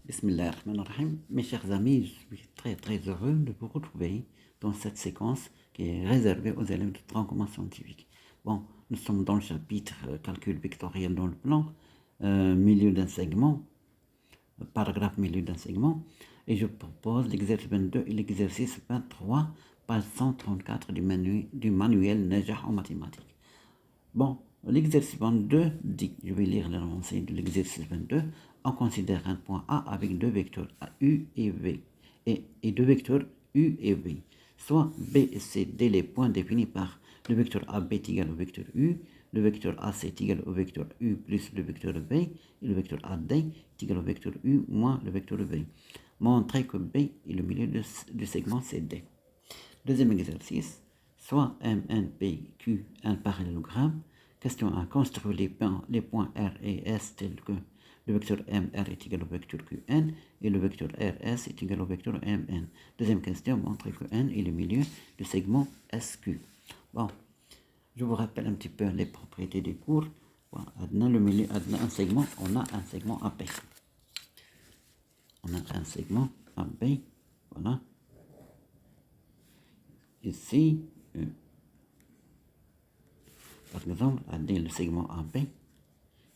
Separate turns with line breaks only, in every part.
Bismillahirrahmanirrahim. Mes chers amis, je suis très heureux de vous retrouver dans cette séquence qui est réservée aux élèves de tronc commun scientifique. Bon, nous sommes dans le chapitre calcul vectoriel dans le plan, milieu d'un segment, paragraphe milieu d'un segment, et je propose l'exercice 22 et l'exercice 23, page 134 du manuel Najah en mathématiques. Bon, l'exercice 22 dit, je vais lire l'énoncé de l'exercice 22, on considère un point A avec deux vecteurs U et V, et deux vecteurs U et V. Soit B et C, D, les points définis par le vecteur AB est égal au vecteur U, le vecteur AC est égal au vecteur U plus le vecteur V, et le vecteur AD est égal au vecteur U moins le vecteur V. Montrer que B est le milieu du segment CD. Deuxième exercice, soit MNPQ un parallélogramme. Question 1. Construire les points R et S tels que le vecteur MR est égal au vecteur QN et le vecteur RS est égal au vecteur MN. Deuxième question, montrer que N est le milieu du segment SQ. Bon, je vous rappelle un petit peu les propriétés des cours. Bon, un segment, on a un segment AB. On a un segment AB, voilà. Ici, par exemple, AD le segment AB.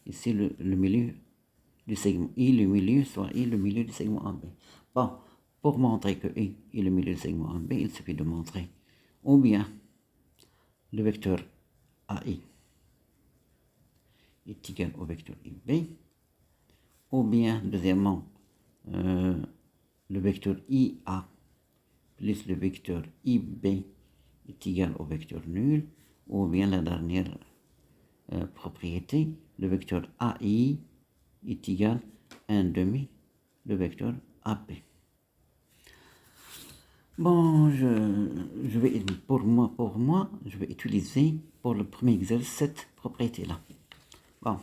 Ici, le milieu du segment I, le milieu, soit I, le milieu du segment AB. Bon, pour montrer que I est le milieu du segment AB, il suffit de montrer ou bien le vecteur AI est égal au vecteur IB, ou bien, deuxièmement, le vecteur IA plus le vecteur IB est égal au vecteur nul, ou bien la dernière propriété, le vecteur AI est égal à 1 demi le vecteur AP. Bon, je vais, pour moi, je vais utiliser pour le premier exercice cette propriété-là. Bon,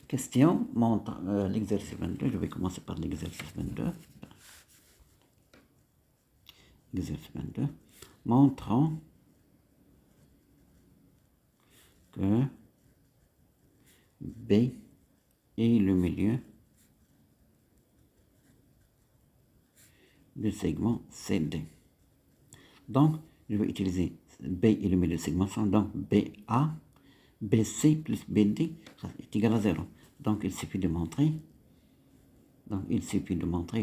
question, montre l'exercice 22, je vais commencer par l'exercice 22. Exercice 22, montrant que B est le milieu du segment CD. Donc, je vais utiliser B et le milieu du segment sont donc BA, BC plus BD est égal à 0. Donc, il suffit de montrer,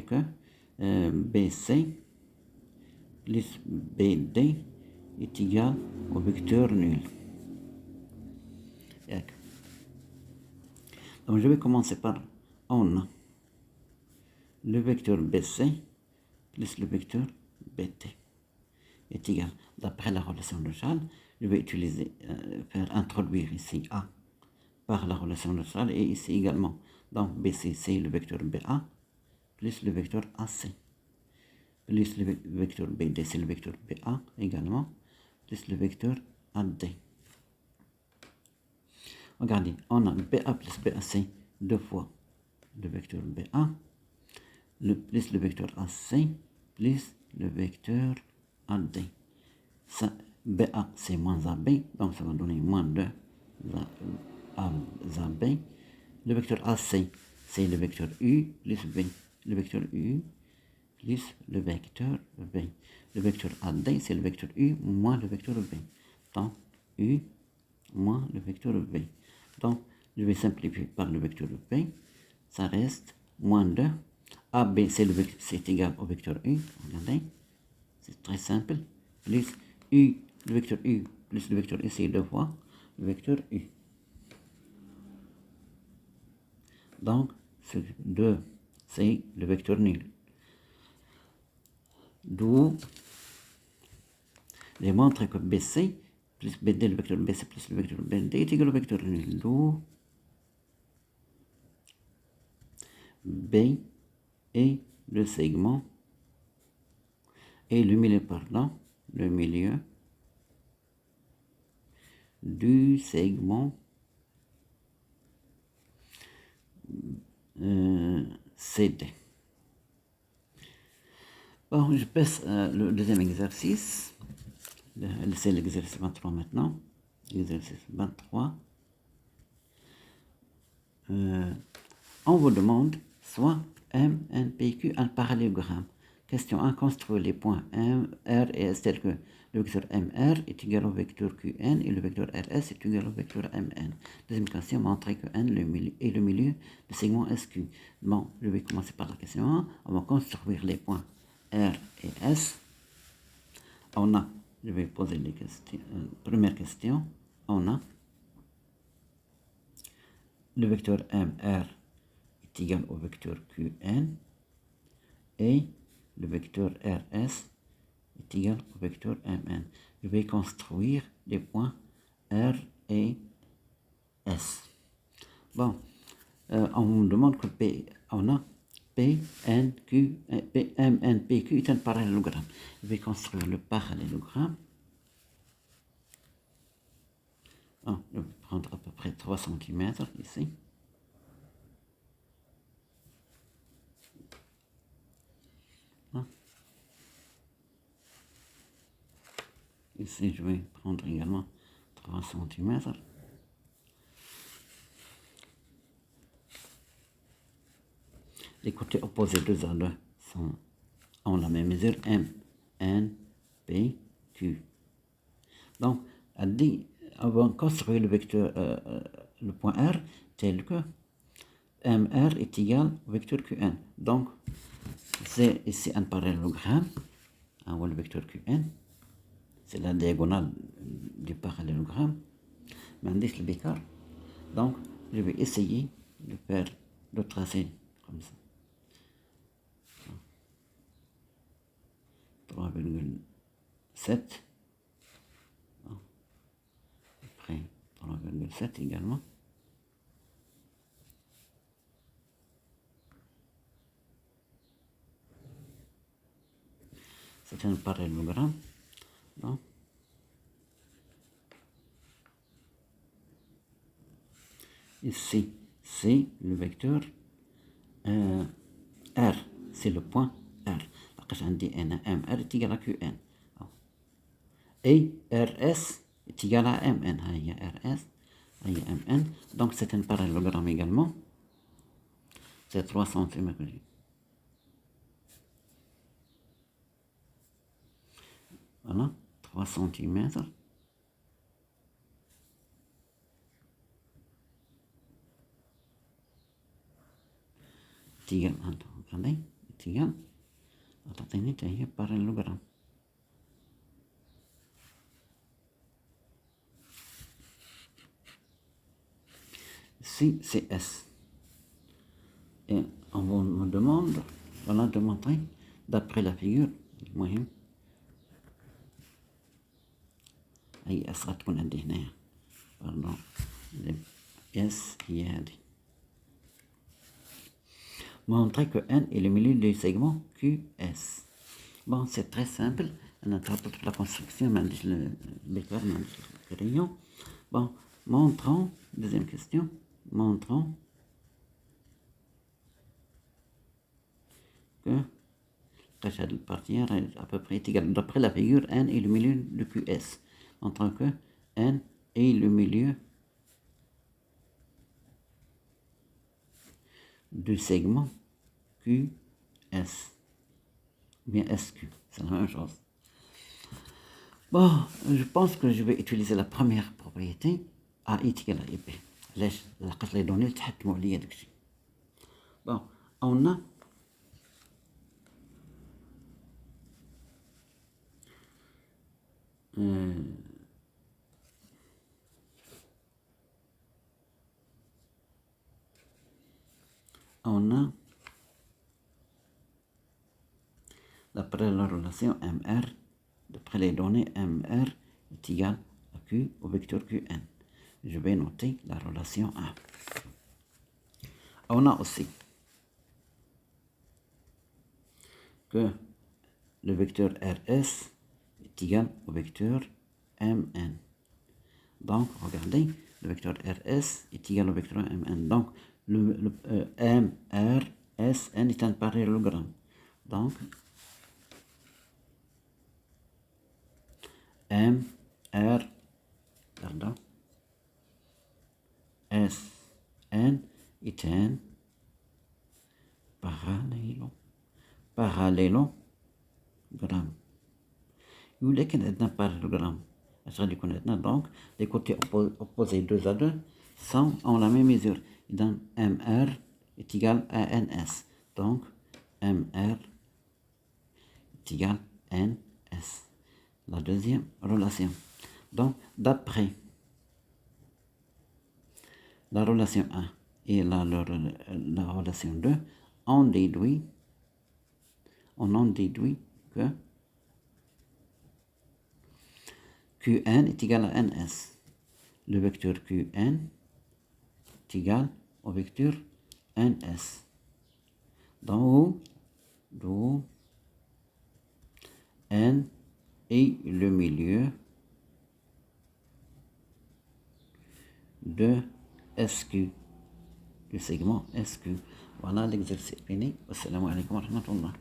que BC plus BD est égal au vecteur nul. Donc, je vais commencer par on a le vecteur BC plus le vecteur BT est égal. D'après la relation de Charles, je vais introduire ici A par la relation de Charles et ici également. Donc BC, c'est le vecteur BA plus le vecteur AC plus le vecteur BD, c'est le vecteur BA également plus le vecteur AD. Regardez, on a BA plus BAC deux fois le vecteur BA plus le vecteur AC plus le vecteur AD. Ça, BA c'est moins AB, donc ça va donner moins 2 AB. Le vecteur AC c'est le vecteur U plus V. Le vecteur U plus le vecteur V. Le vecteur AD c'est le vecteur U moins le vecteur V. Donc U moins le vecteur V. Donc je vais simplifier par le vecteur V. Ça reste moins 2. AB c'est égal au vecteur U. Regardez, c'est très simple. Plus U, le vecteur U plus le vecteur U, c'est deux fois le vecteur U. Donc, ce 2, c'est le vecteur nul. D'où j'ai montré que BC plus BD, le vecteur BC plus le vecteur BD est égal au vecteur nul. D'où B est le segment et le milieu, le milieu du segment CD. Bon, je passe le deuxième exercice. C'est l'exercice 23 maintenant. Exercice 23. On vous demande soit M, N, PQ un parallélogramme. Question 1. Construire les points M, R et S tels que le vecteur MR est égal au vecteur QN et le vecteur RS est égal au vecteur MN. Deuxième question, montrer que N est le milieu du segment SQ. Bon, je vais commencer par la question 1. On va construire les points R et S. Je vais poser les questions. Première question, on a le vecteur MR est égal au vecteur QN et le vecteur RS est égal au vecteur MN. Je vais construire les points R et S. Bon, on me demande que on a PMNPQ est un parallélogramme. Je vais construire le parallélogramme. Je vais prendre à peu près 3 cm ici. Ici, je vais prendre également 3 cm. Les côtés opposés 2 à 2 ont la même mesure M, N, P, Q. Donc, on va construire le vecteur, le point R tel que MR est égal au vecteur QN. Donc, c'est ici un parallélogramme. On voit le vecteur QN. C'est la diagonale du parallélogramme. M'indique le bécard. Donc, je vais essayer de tracer comme ça. 3,7. Après 3,7 également. C'est un parallélogramme. Donc, ici, c'est le vecteur R. C'est le point R. لقيت عندي أنا MR est égal à QN. Et RS est égal à MN. هي RS, هي MN. Donc c'est un parallélogramme également. C'est 3 cm. Voilà, 3 cm. Est égal, regardez, est égal. تعطيني هي parallélogramme. Ici, c'est S. Et on me demande, voilà, de montrer, d'après la figure, المهم هي S غتكون عندي هنايا. Pardon. S هي هذه. Montrer que N est le milieu du segment QS. Bon, c'est très simple. On a traité toute la construction, on a dit le bécard, on a dit le rayon. Bon, montrons, deuxième question, montrons que cette partie est à peu près égale. D'après la figure, N est le milieu de QS. Montrons que N est le milieu du segment QS. Bien SQ, c'est la même chose. Bon, je pense que je vais utiliser la première propriété A est égal à B. علاش لقيت لي دوني تحكموا عليا داكشي. Bon, on a d'après la relation MR, d'après les données MR est égal à Q au vecteur QN. Je vais noter la relation 1. On a aussi que le vecteur RS est égal au vecteur MN. Donc, regardez, le vecteur RS est égal au vecteur MN. Donc, le MRSN est un parallélogramme. Donc, pardon, SN est un parallélogramme. parallélogramme. ولكن عندنا parallélogramme. غادي يكون عندنا donc les côtés opposés 2 à 2 ont la même mesure. Donc MR est égal à NS. Donc MR est égal à NS. La deuxième relation. Donc d'après la relation 1 et la relation 2, on en déduit que Qn est égal à Ns. Le vecteur Qn est égal au vecteur Ns. D'où N est le milieu de SQ, du segment SQ. Voilà l'exercice fini. Assalamu alaikum wa rahmatullah.